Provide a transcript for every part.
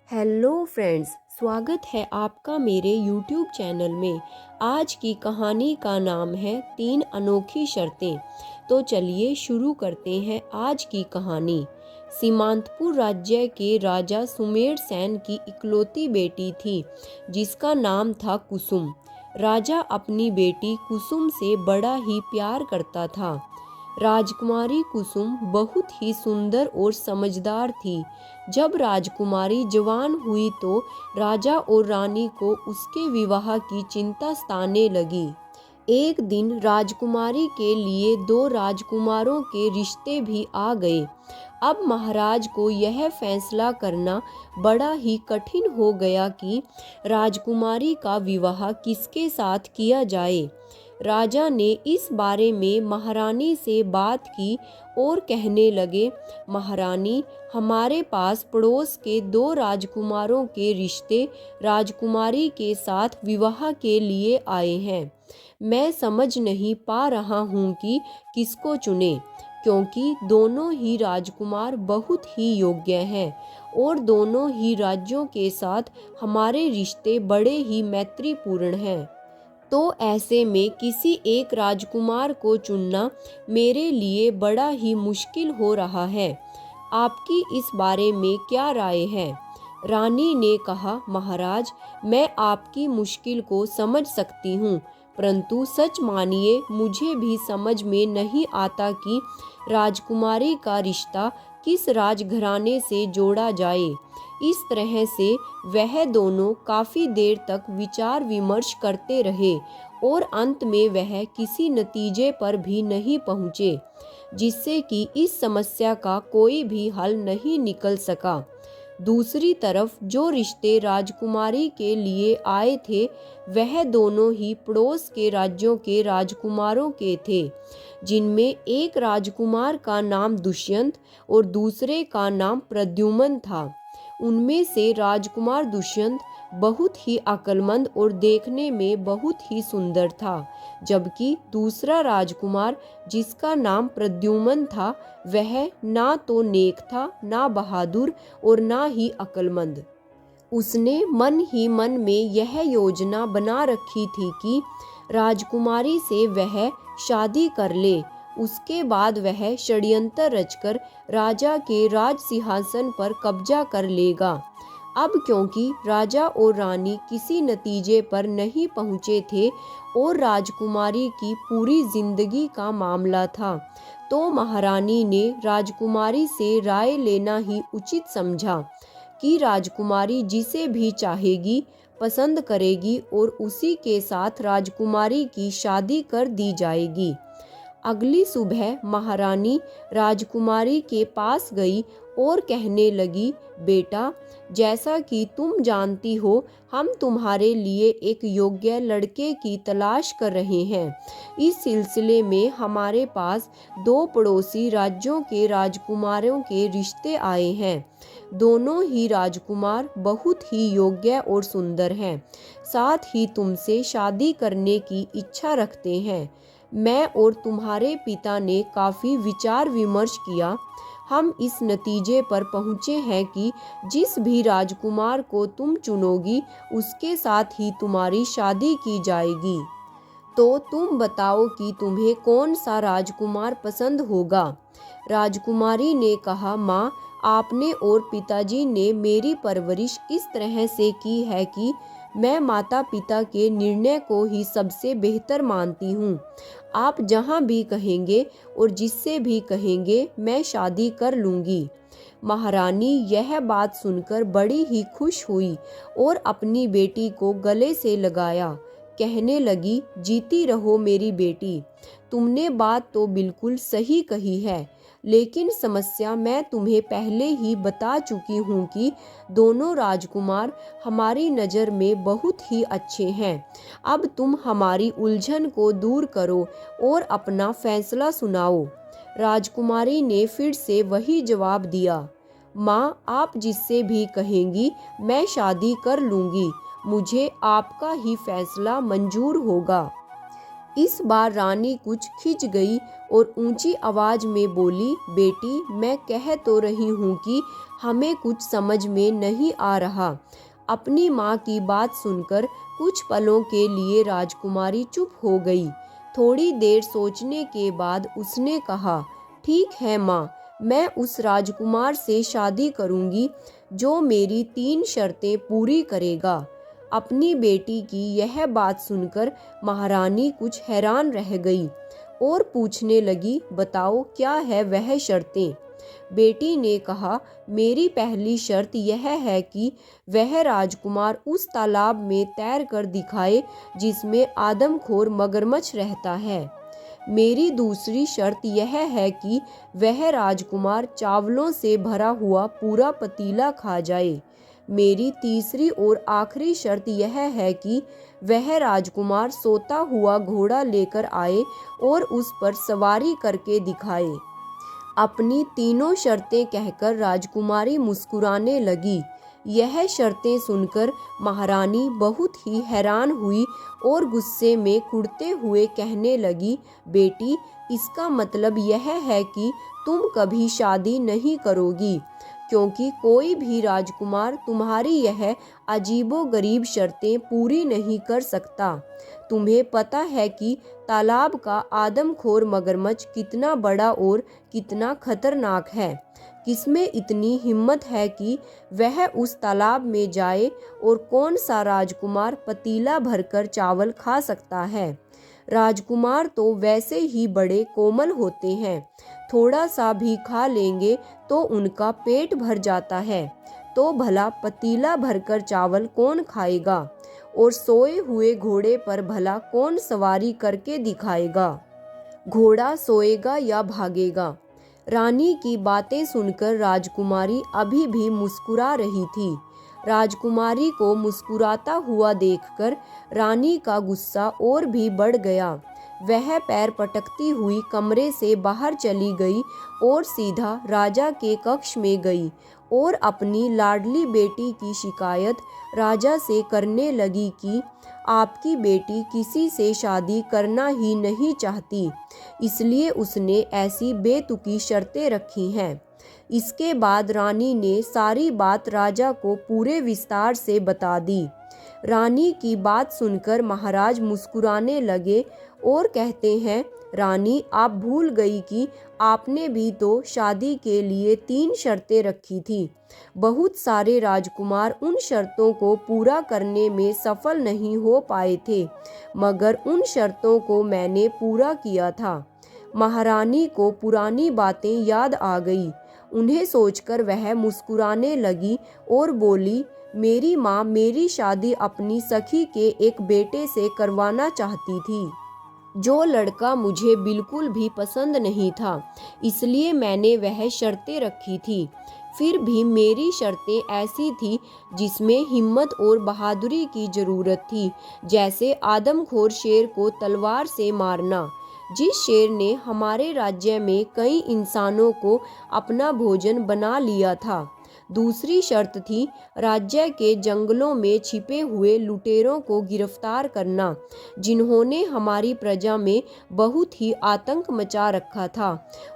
Hello friends, स्वागत है आपका मेरे YouTube चैनल में। आज की कहानी का नाम है 3 अनोखी शर्तें। तो चलिए शुरू करते हैं आज की कहानी। सीमांतपुर राज्य के राजा सुमेर सेन की इकलौती बेटी थी जिसका नाम था कुसुम। राजा अपनी बेटी कुसुम से बड़ा ही प्यार करता था। राजकुमारी कुसुम बहुत ही सुंदर और समझदार थी। जब राजकुमारी जवान हुई तो राजा और रानी को उसके विवाह की चिंता सताने लगी। एक दिन राजकुमारी के लिए 2 राजकुमारों के रिश्ते भी आ गए। अब महाराज को यह फैसला करना बड़ा ही कठिन हो गया कि राजकुमारी का विवाह किसके साथ किया जाए। राजा ने इस बारे में महारानी से बात की और कहने लगे, महारानी, हमारे पास पड़ोस के 2 राजकुमारों के रिश्ते राजकुमारी के साथ विवाह के लिए आए हैं। मैं समझ नहीं पा रहा हूँ कि किसको चुने, क्योंकि दोनों ही राजकुमार बहुत ही योग्य हैं और दोनों ही राज्यों के साथ हमारे रिश्ते बड़े ही मैत्रीपूर्ण हैं। तो ऐसे में किसी एक राजकुमार को चुनना मेरे लिए बड़ा ही मुश्किल हो रहा है। आपकी इस बारे में क्या राय है? रानी ने कहा, महाराज, मैं आपकी मुश्किल को समझ सकती हूँ, परंतु सच मानिए मुझे भी समझ में नहीं आता कि राजकुमारी का रिश्ता किस राजघराने से जोड़ा जाए। इस तरह से वह दोनों काफी देर तक विचार विमर्श करते रहे और अंत में वह किसी नतीजे पर भी नहीं पहुँचे, जिससे कि इस समस्या का कोई भी हल नहीं निकल सका। दूसरी तरफ जो रिश्ते राजकुमारी के लिए आए थे वह दोनों ही पड़ोस के राज्यों के राजकुमारों के थे, जिनमें एक राजकुमार का नाम दुष्यंत और दूसरे का नाम प्रद्युम्न था। उनमें से राजकुमार दुष्यंत बहुत ही अक्लमंद और देखने में बहुत ही सुंदर था, जबकि दूसरा राजकुमार जिसका नाम प्रद्युम्न था वह ना तो नेक था, ना बहादुर और ना ही अक्लमंद। उसने मन ही मन में यह योजना बना रखी थी कि राजकुमारी से वह शादी कर ले। उसके बाद वह षड्यंत्र रचकर राजा के राज सिंहासन पर कब्जा कर लेगा। अब क्योंकि राजा और रानी किसी नतीजे पर नहीं पहुँचे थे और राजकुमारी की पूरी जिंदगी का मामला था, तो महारानी ने राजकुमारी से राय लेना ही उचित समझा कि राजकुमारी जिसे भी चाहेगी पसंद करेगी और उसी के साथ राजकुमारी की शादी कर दी जाएगी। अगली सुबह महारानी राजकुमारी के पास गई और कहने लगी, बेटा, जैसा कि तुम जानती हो, हम तुम्हारे लिए एक योग्य लड़के की तलाश कर रहे हैं। इस सिलसिले में हमारे पास 2 पड़ोसी राज्यों के राजकुमारों के रिश्ते आए हैं। दोनों ही राजकुमार बहुत ही योग्य और सुंदर हैं, साथ ही तुमसे शादी करने की इच्छा रखते हैं। मैं और तुम्हारे पिता ने काफ़ी विचार विमर्श किया। हम इस नतीजे पर पहुँचे हैं कि जिस भी राजकुमार को तुम चुनोगी उसके साथ ही तुम्हारी शादी की जाएगी। तो तुम बताओ कि तुम्हें कौन सा राजकुमार पसंद होगा? राजकुमारी ने कहा, माँ, आपने और पिताजी ने मेरी परवरिश इस तरह से की है कि मैं माता पिता के निर्णय को ही सबसे बेहतर मानती हूँ। आप जहाँ भी कहेंगे और जिससे भी कहेंगे मैं शादी कर लूँगी। महारानी यह बात सुनकर बड़ी ही खुश हुई और अपनी बेटी को गले से लगाया। कहने लगी, जीती रहो मेरी बेटी, तुमने बात तो बिल्कुल सही कही है, लेकिन समस्या मैं तुम्हें पहले ही बता चुकी हूँ कि दोनों राजकुमार हमारी नज़र में बहुत ही अच्छे हैं। अब तुम हमारी उलझन को दूर करो और अपना फैसला सुनाओ। राजकुमारी ने फिर से वही जवाब दिया, माँ, आप जिससे भी कहेंगी मैं शादी कर लूँगी। मुझे आपका ही फैसला मंजूर होगा। इस बार रानी कुछ खिंच गई और ऊंची आवाज में बोली, बेटी, मैं कह तो रही हूँ कि हमें कुछ समझ में नहीं आ रहा। अपनी माँ की बात सुनकर कुछ पलों के लिए राजकुमारी चुप हो गई। थोड़ी देर सोचने के बाद उसने कहा, ठीक है माँ, मैं उस राजकुमार से शादी करूँगी जो मेरी 3 शर्तें पूरी करेगा। अपनी बेटी की यह बात सुनकर महारानी कुछ हैरान रह गई और पूछने लगी, बताओ क्या है वह शर्तें। बेटी ने कहा, मेरी पहली शर्त यह है कि वह राजकुमार उस तालाब में तैर कर दिखाए जिसमें आदमखोर मगरमच्छ रहता है। मेरी दूसरी शर्त यह है कि वह राजकुमार चावलों से भरा हुआ पूरा पतीला खा जाए। मेरी तीसरी और आखिरी शर्त यह है कि वह राजकुमार सोता हुआ घोड़ा लेकर आए और उस पर सवारी करके दिखाए। अपनी तीनों शर्तें कहकर राजकुमारी मुस्कुराने लगी। यह शर्तें सुनकर महारानी बहुत ही हैरान हुई और गुस्से में कुढ़ते हुए कहने लगी, बेटी, इसका मतलब यह है कि तुम कभी शादी नहीं करोगी, क्योंकि कोई भी राजकुमार तुम्हारी यह अजीबोगरीब शर्तें पूरी नहीं कर सकता। तुम्हें पता है कि तालाब का आदमखोर मगरमच्छ कितना बड़ा और कितना खतरनाक है। किसमें इतनी हिम्मत है कि वह उस तालाब में जाए, और कौन सा राजकुमार पतीला भरकर चावल खा सकता है। राजकुमार तो वैसे ही बड़े कोमल होते हैं, थोड़ा सा भी खा लेंगे तो उनका पेट भर जाता है। तो भला पतीला भरकर चावल कौन खाएगा, और सोए हुए घोड़े पर भला कौन सवारी करके दिखाएगा। घोड़ा सोएगा या भागेगा। रानी की बातें सुनकर राजकुमारी अभी भी मुस्कुरा रही थी। राजकुमारी को मुस्कुराता हुआ देखकर रानी का गुस्सा और भी बढ़ गया। वह पैर पटकती हुई कमरे से बाहर चली गई और सीधा राजा के कक्ष में गई और अपनी लाडली बेटी की शिकायत राजा से करने लगी कि आपकी बेटी किसी से शादी करना ही नहीं चाहती, इसलिए उसने ऐसी बेतुकी शर्तें रखी हैं। इसके बाद रानी ने सारी बात राजा को पूरे विस्तार से बता दी। रानी की बात सुनकर महाराज मुस्कुराने लगे और कहते हैं, रानी, आप भूल गई कि आपने भी तो शादी के लिए 3 शर्तें रखी थी। बहुत सारे राजकुमार उन शर्तों को पूरा करने में सफल नहीं हो पाए थे, मगर उन शर्तों को मैंने पूरा किया था। महारानी को पुरानी बातें याद आ गई। उन्हें सोचकर वह मुस्कुराने लगी और बोली, मेरी माँ मेरी शादी अपनी सखी के एक बेटे से करवाना चाहती थी, जो लड़का मुझे बिल्कुल भी पसंद नहीं था, इसलिए मैंने वह शर्तें रखी थी। फिर भी मेरी शर्तें ऐसी थी जिसमें हिम्मत और बहादुरी की ज़रूरत थी, जैसे आदमखोर शेर को तलवार से मारना। जिस शेर ने हमारे राज्य में कई इंसानों को अपना भोजन बना लिया था। दूसरी शर्त थी राज्य के जंगलों में छिपे हुए लुटेरों को गिरफ्तार करना, जिन्होंने हमारी प्रजा में बहुत ही आतंक मचा रखा था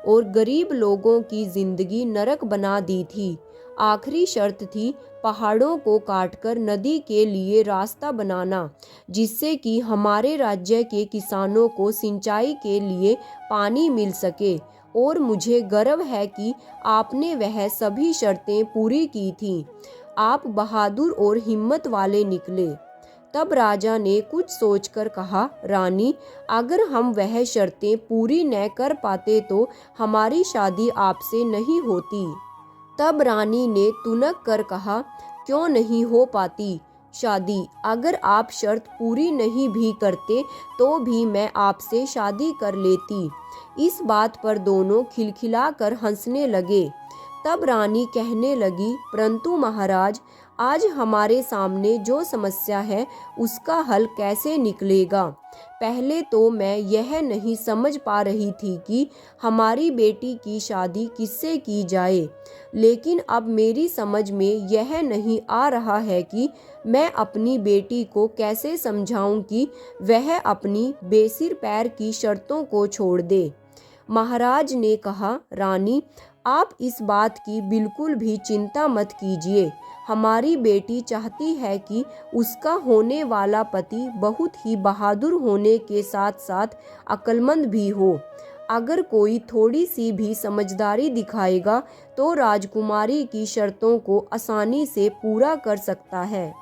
और गरीब लोगों की जिंदगी नरक बना दी थी। आखिरी शर्त थी पहाड़ों को काटकर नदी के लिए रास्ता बनाना, जिससे कि हमारे राज्य के किसानों को सिंचाई के लिए पानी मिल सके। और मुझे गर्व है कि आपने वह सभी शर्तें पूरी की थीं। आप बहादुर और हिम्मत वाले निकले। तब राजा ने कुछ सोचकर कहा, रानी, अगर हम वह शर्तें पूरी न कर पाते तो हमारी शादी आपसे नहीं होती। तब रानी ने तुनक कर कहा, क्यों नहीं हो पाती शादी? अगर आप शर्त पूरी नहीं भी करते तो भी मैं आपसे शादी कर लेती। इस बात पर दोनों खिलखिलाकर हंसने लगे। तब रानी कहने लगी, परंतु महाराज, आज हमारे सामने जो समस्या है उसका हल कैसे निकलेगा। पहले तो मैं यह नहीं समझ पा रही थी कि हमारी बेटी की शादी किससे की जाए, लेकिन अब मेरी समझ में यह नहीं आ रहा है कि मैं अपनी बेटी को कैसे समझाऊं कि वह अपनी बेसिर पैर की शर्तों को छोड़ दे। महाराज ने कहा, रानी, आप इस बात की बिल्कुल भी चिंता मत कीजिए। हमारी बेटी चाहती है कि उसका होने वाला पति बहुत ही बहादुर होने के साथ साथ अक्लमंद भी हो। अगर कोई थोड़ी सी भी समझदारी दिखाएगा तो राजकुमारी की शर्तों को आसानी से पूरा कर सकता है।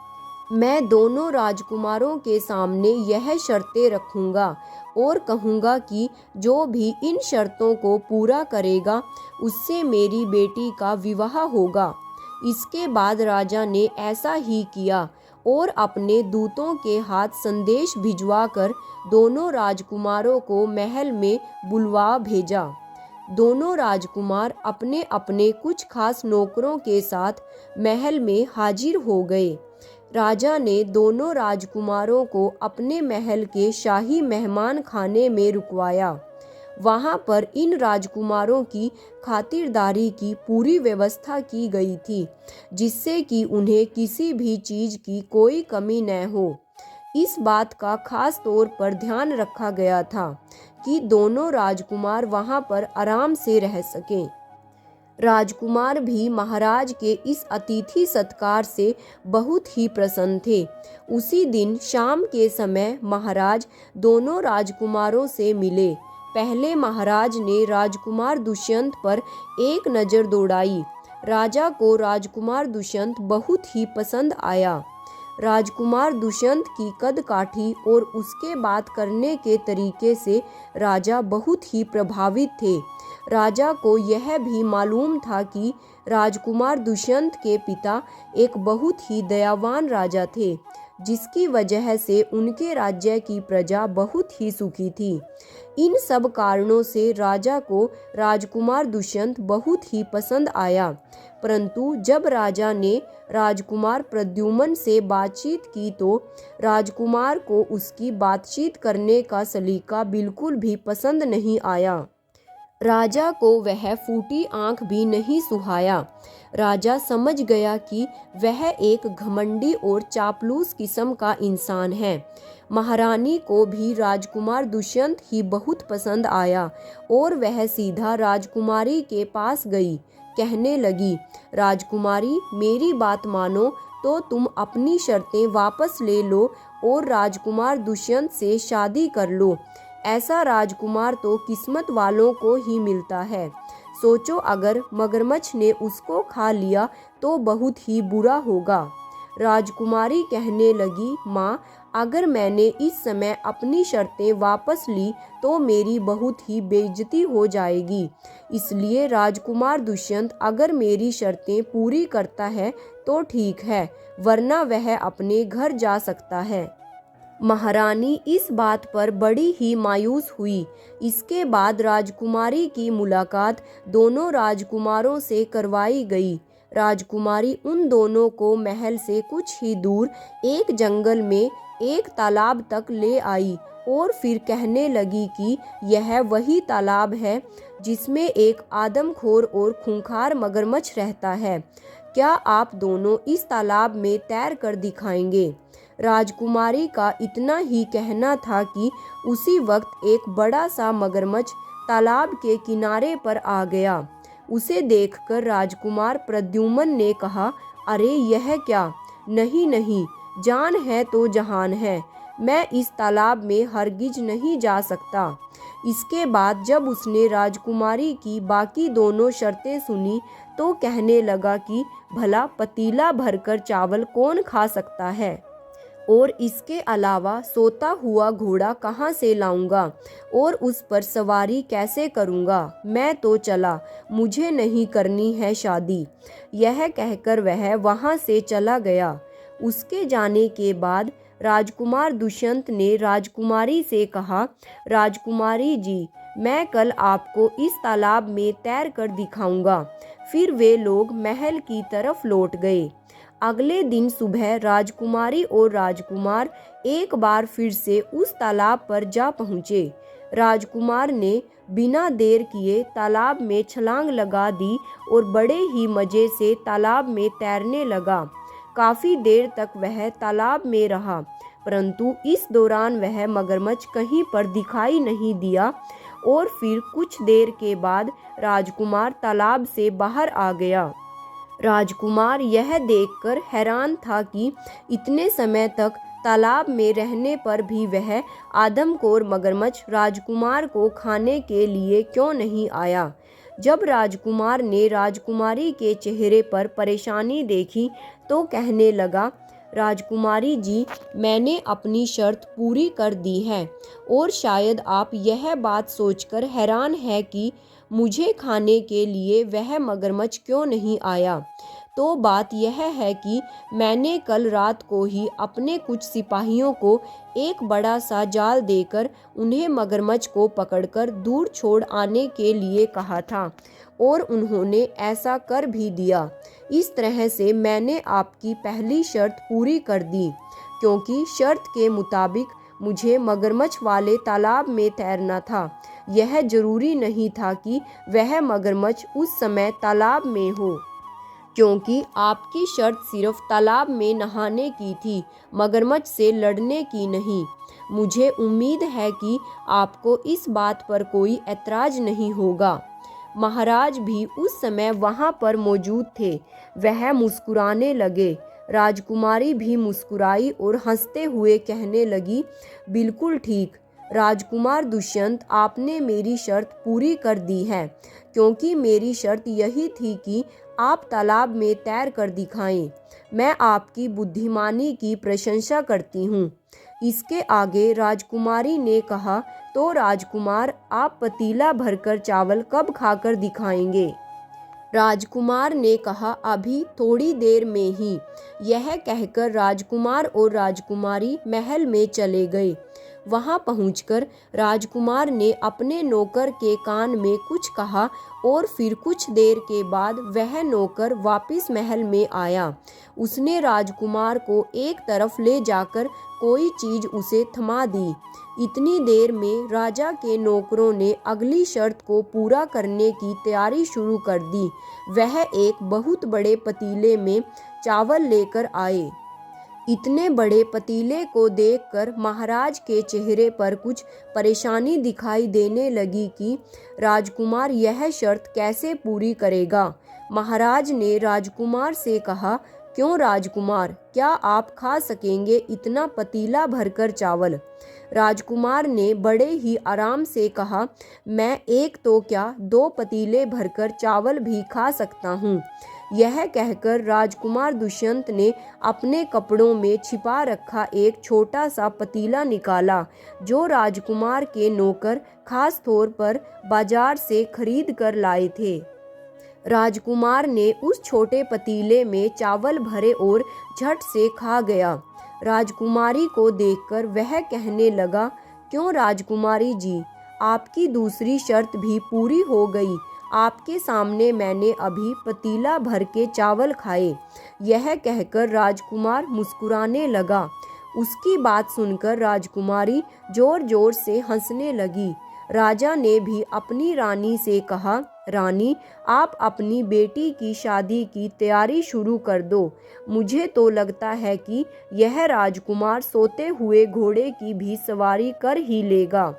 मैं दोनों राजकुमारों के सामने यह शर्तें रखूंगा और कहूंगा कि जो भी इन शर्तों को पूरा करेगा उससे मेरी बेटी का विवाह होगा। इसके बाद राजा ने ऐसा ही किया और अपने दूतों के हाथ संदेश भिजवाकर दोनों राजकुमारों को महल में बुलवा भेजा। दोनों राजकुमार अपने अपने कुछ खास नौकरों के साथ महल में हाजिर हो गए। राजा ने दोनों राजकुमारों को अपने महल के शाही मेहमान खाने में रुकवाया। वहां पर इन राजकुमारों की खातिरदारी की पूरी व्यवस्था की गई थी, जिससे कि उन्हें किसी भी चीज की कोई कमी न हो। इस बात का खास तौर पर ध्यान रखा गया था कि दोनों राजकुमार वहां पर आराम से रह सकें। राजकुमार भी महाराज के इस अतिथि सत्कार से बहुत ही प्रसन्न थे। उसी दिन शाम के समय महाराज दोनों राजकुमारों से मिले। पहले महाराज ने राजकुमार दुष्यंत पर एक नज़र दौड़ाई। राजा को राजकुमार दुष्यंत बहुत ही पसंद आया। राजकुमार दुष्यंत की कद काठी और उसके बात करने के तरीके से राजा बहुत ही प्रभावित थे। राजा को यह भी मालूम था कि राजकुमार दुष्यंत के पिता एक बहुत ही दयावान राजा थे, जिसकी वजह से उनके राज्य की प्रजा बहुत ही सुखी थी। इन सब कारणों से राजा को राजकुमार दुष्यंत बहुत ही पसंद आया। परंतु जब राजा ने राजकुमार प्रद्युम्न से बातचीत की तो राजकुमार को उसकी बातचीत करने का सलीका बिल्कुल भी पसंद नहीं आया। राजा को वह फूटी आंख भी नहीं सुहाया। राजा समझ गया कि वह एक घमंडी और चापलूस किस्म का इंसान है। महारानी को भी राजकुमार दुष्यंत ही बहुत पसंद आया और वह सीधा राजकुमारी के पास गई। कहने लगी, राजकुमारी, मेरी बात मानो तो तुम अपनी शर्तें वापस ले लो और राजकुमार दुष्यंत से शादी कर लो। ऐसा राजकुमार तो किस्मत वालों को ही मिलता है। सोचो, अगर मगरमच्छ ने उसको खा लिया तो बहुत ही बुरा होगा। राजकुमारी कहने लगी, माँ, अगर मैंने इस समय अपनी शर्तें वापस ली तो मेरी बहुत ही बेइज्जती हो जाएगी। इसलिए राजकुमार दुष्यंत अगर मेरी शर्तें पूरी करता है तो ठीक है, वरना वह अपने घर जा सकता है। महारानी इस बात पर बड़ी ही मायूस हुई। इसके बाद राजकुमारी की मुलाकात दोनों राजकुमारों से करवाई गई। राजकुमारी उन दोनों को महल से कुछ ही दूर एक जंगल में एक तालाब तक ले आई और फिर कहने लगी कि यह वही तालाब है जिसमें एक आदमखोर और खूंखार मगरमच्छ रहता है। क्या आप दोनों इस तालाब में तैर कर दिखाएंगे? राजकुमारी का इतना ही कहना था कि उसी वक्त एक बड़ा सा मगरमच्छ तालाब के किनारे पर आ गया। उसे देखकर राजकुमार प्रद्युम्न ने कहा, अरे यह क्या? नहीं नहीं, जान है तो जहान है, मैं इस तालाब में हरगिज नहीं जा सकता। इसके बाद जब उसने राजकुमारी की बाकी दोनों शर्तें सुनी तो कहने लगा कि भला पतीला भरकर चावल कौन खा सकता है, और इसके अलावा सोता हुआ घोड़ा कहाँ से लाऊंगा और उस पर सवारी कैसे करूँगा? मैं तो चला, मुझे नहीं करनी है शादी। यह कहकर वह वहाँ से चला गया। उसके जाने के बाद राजकुमार दुष्यंत ने राजकुमारी से कहा, राजकुमारी जी, मैं कल आपको इस तालाब में तैर कर दिखाऊंगा, फिर वे लोग महल की तरफ लौट गए। अगले दिन सुबह राजकुमारी और राजकुमार एक बार फिर से उस तालाब पर जा पहुँचे। राजकुमार ने बिना देर किए तालाब में छलांग लगा दी और बड़े ही मज़े से तालाब में तैरने लगा। काफ़ी देर तक वह तालाब में रहा, परंतु इस दौरान वह मगरमच्छ कहीं पर दिखाई नहीं दिया और फिर कुछ देर के बाद राजकुमार तालाब से बाहर आ गया। राजकुमार यह देखकर हैरान था कि इतने समय तक तालाब में रहने पर भी वह आदमखोर मगरमच्छ राजकुमार को खाने के लिए क्यों नहीं आया। जब राजकुमार ने राजकुमारी के चेहरे पर परेशानी देखी तो कहने लगा, राजकुमारी जी, मैंने अपनी शर्त पूरी कर दी है और शायद आप यह बात सोचकर हैरान हैं कि मुझे खाने के लिए वह मगरमच्छ क्यों नहीं आया। तो बात यह है कि मैंने कल रात को ही अपने कुछ सिपाहियों को एक बड़ा सा जाल देकर उन्हें मगरमच्छ को पकड़कर दूर छोड़ आने के लिए कहा था और उन्होंने ऐसा कर भी दिया। इस तरह से मैंने आपकी पहली शर्त पूरी कर दी, क्योंकि शर्त के मुताबिक मुझे मगरमच्छ वाले तालाब में तैरना था। यह जरूरी नहीं था कि वह मगरमच्छ उस समय तालाब में हो, क्योंकि आपकी शर्त सिर्फ तालाब में नहाने की थी, मगरमच्छ से लड़ने की नहीं। मुझे उम्मीद है कि आपको इस बात पर कोई ऐतराज नहीं होगा। महाराज भी उस समय वहाँ पर मौजूद थे। वह मुस्कुराने लगे। राजकुमारी भी मुस्कुराई और हंसते हुए कहने लगी, बिल्कुल ठीक राजकुमार दुष्यंत, आपने मेरी शर्त पूरी कर दी है, क्योंकि मेरी शर्त यही थी कि आप तालाब में तैर कर दिखाएं। मैं आपकी बुद्धिमानी की प्रशंसा करती हूँ। इसके आगे राजकुमारी ने कहा, तो राजकुमार, आप पतीला भरकर चावल कब खाकर दिखाएंगे। राजकुमार ने कहा, अभी थोड़ी देर में ही। यह कहकर राजकुमार और राजकुमारी महल में चले गए। वहां पहुंचकर राजकुमार ने अपने नौकर के कान में कुछ कहा और फिर कुछ देर के बाद वह नौकर वापस महल में आया। उसने राजकुमार को एक तरफ ले जाकर कोई चीज़ उसे थमा दी। इतनी देर में राजा के नौकरों ने अगली शर्त को पूरा करने की तैयारी शुरू कर दी। वह एक बहुत बड़े पतीले में चावल लेकर आए। इतने बड़े पतीले को देखकर महाराज के चेहरे पर कुछ परेशानी दिखाई देने लगी कि राजकुमार यह शर्त कैसे पूरी करेगा। महाराज ने राजकुमार से कहा, क्यों राजकुमार, क्या आप खा सकेंगे इतना पतीला भरकर चावल। राजकुमार ने बड़े ही आराम से कहा, मैं एक तो क्या 2 पतीले भरकर चावल भी खा सकता हूँ। यह कहकर राजकुमार दुष्यंत ने अपने कपड़ों में छिपा रखा एक छोटा सा पतीला निकाला, जो राजकुमार के नौकर खास तौर पर बाजार से खरीद कर लाए थे। राजकुमार ने उस छोटे पतीले में चावल भरे और झट से खा गया। राजकुमारी को देखकर वह कहने लगा, क्यों राजकुमारी जी, आपकी दूसरी शर्त भी पूरी हो गई। आपके सामने मैंने अभी पतीला भर के चावल खाए। यह कहकर राजकुमार मुस्कुराने लगा। उसकी बात सुनकर राजकुमारी जोर जोर से हंसने लगी। राजा ने भी अपनी रानी से कहा, रानी, आप अपनी बेटी की शादी की तैयारी शुरू कर दो। मुझे तो लगता है कि यह राजकुमार सोते हुए घोड़े की भी सवारी कर ही लेगा।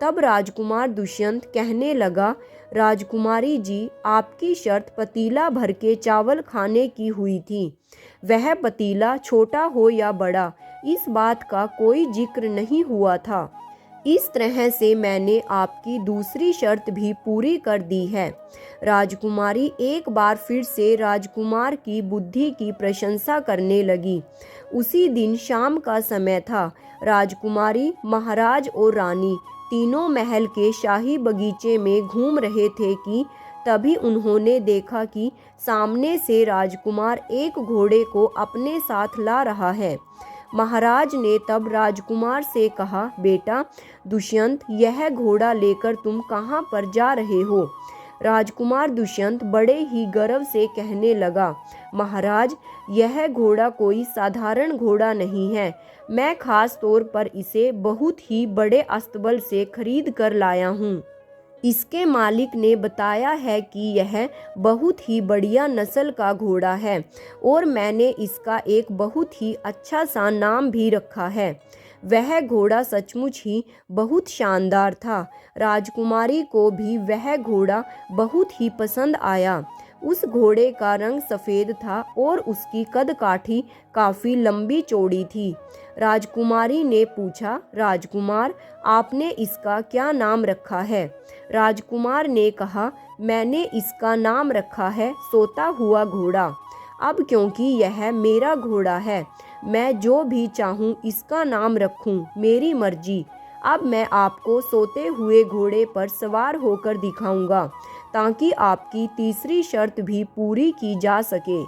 तब राजकुमार दुष्यंत कहने लगा, राजकुमारी जी, आपकी शर्त पतीला भर के चावल खाने की हुई थी। वह पतीला छोटा हो या बड़ा, इस बात का कोई जिक्र नहीं हुआ था। इस तरह से मैंने आपकी दूसरी शर्त भी पूरी कर दी है। राजकुमारी एक बार फिर से राजकुमार की बुद्धि की प्रशंसा करने लगी। उसी दिन शाम का समय था। राजकुमारी, महाराज और रानी तीनों महल के शाही बगीचे में घूम रहे थे कि तभी उन्होंने देखा कि सामने से राजकुमार एक घोड़े को अपने साथ ला रहा है। महाराज ने तब राजकुमार से कहा, बेटा दुष्यंत, यह घोड़ा लेकर तुम कहाँ पर जा रहे हो। राजकुमार दुष्यंत बड़े ही गर्व से कहने लगा, महाराज, यह घोड़ा कोई साधारण घोड़ा नहीं है। मैं खास तौर पर इसे बहुत ही बड़े अस्तबल से खरीद कर लाया हूँ। इसके मालिक ने बताया है कि यह बहुत ही बढ़िया नस्ल का घोड़ा है और मैंने इसका एक बहुत ही अच्छा सा नाम भी रखा है। वह घोड़ा सचमुच ही बहुत शानदार था। राजकुमारी को भी वह घोड़ा बहुत ही पसंद आया। उस घोड़े का रंग सफ़ेद था और उसकी कदकाठी काफ़ी लंबी चौड़ी थी। राजकुमारी ने पूछा, राजकुमार, आपने इसका क्या नाम रखा है? राजकुमार ने कहा, मैंने इसका नाम रखा है सोता हुआ घोड़ा। अब क्योंकि यह मेरा घोड़ा है, मैं जो भी चाहूँ इसका नाम रखूँ, मेरी मर्जी। अब मैं आपको सोते हुए घोड़े पर सवार होकर दिखाऊंगा ताकि आपकी तीसरी शर्त भी पूरी की जा सके।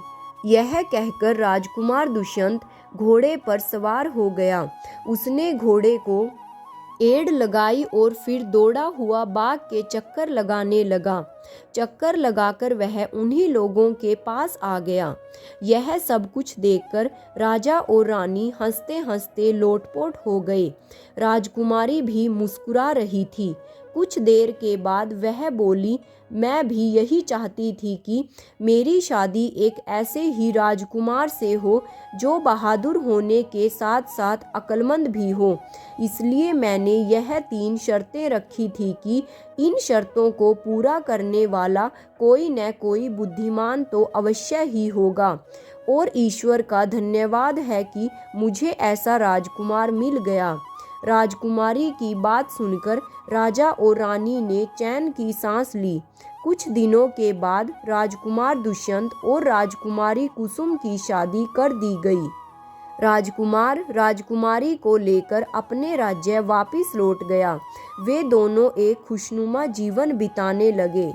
यह कहकर राजकुमार दुष्यंत घोड़े पर सवार हो गया। उसने घोड़े को एड़ लगाई और फिर दौड़ा हुआ बाग के चक्कर लगाने लगा। चक्कर लगाकर वह उन्हीं लोगों के पास आ गया। यह सब कुछ देखकर राजा और रानी हंसते हंसते लोटपोट हो गए। राजकुमारी भी मुस्कुरा रही थी। कुछ देर के बाद वह बोली, मैं भी यही चाहती थी कि मेरी शादी एक ऐसे ही राजकुमार से हो जो बहादुर होने के साथ साथ अक्लमंद भी हो। इसलिए मैंने यह 3 शर्तें रखी थी कि इन शर्तों को पूरा करने वाला कोई न कोई बुद्धिमान तो अवश्य ही होगा और ईश्वर का धन्यवाद है कि मुझे ऐसा राजकुमार मिल गया। राजकुमारी की बात सुनकर राजा और रानी ने चैन की सांस ली। कुछ दिनों के बाद राजकुमार दुष्यंत और राजकुमारी कुसुम की शादी कर दी गई। राजकुमार राजकुमारी को लेकर अपने राज्य वापस लौट गया। वे दोनों एक खुशनुमा जीवन बिताने लगे।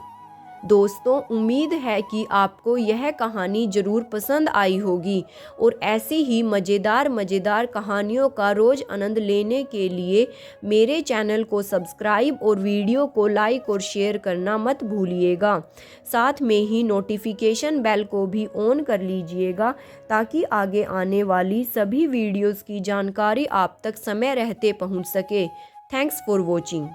दोस्तों, उम्मीद है कि आपको यह कहानी ज़रूर पसंद आई होगी और ऐसी ही मज़ेदार कहानियों का रोज़ आनंद लेने के लिए मेरे चैनल को सब्सक्राइब और वीडियो को लाइक और शेयर करना मत भूलिएगा। साथ में ही नोटिफिकेशन बेल को भी ऑन कर लीजिएगा ताकि आगे आने वाली सभी वीडियोज़ की जानकारी आप तक समय रहते पहुँच सके। Thanks for watching.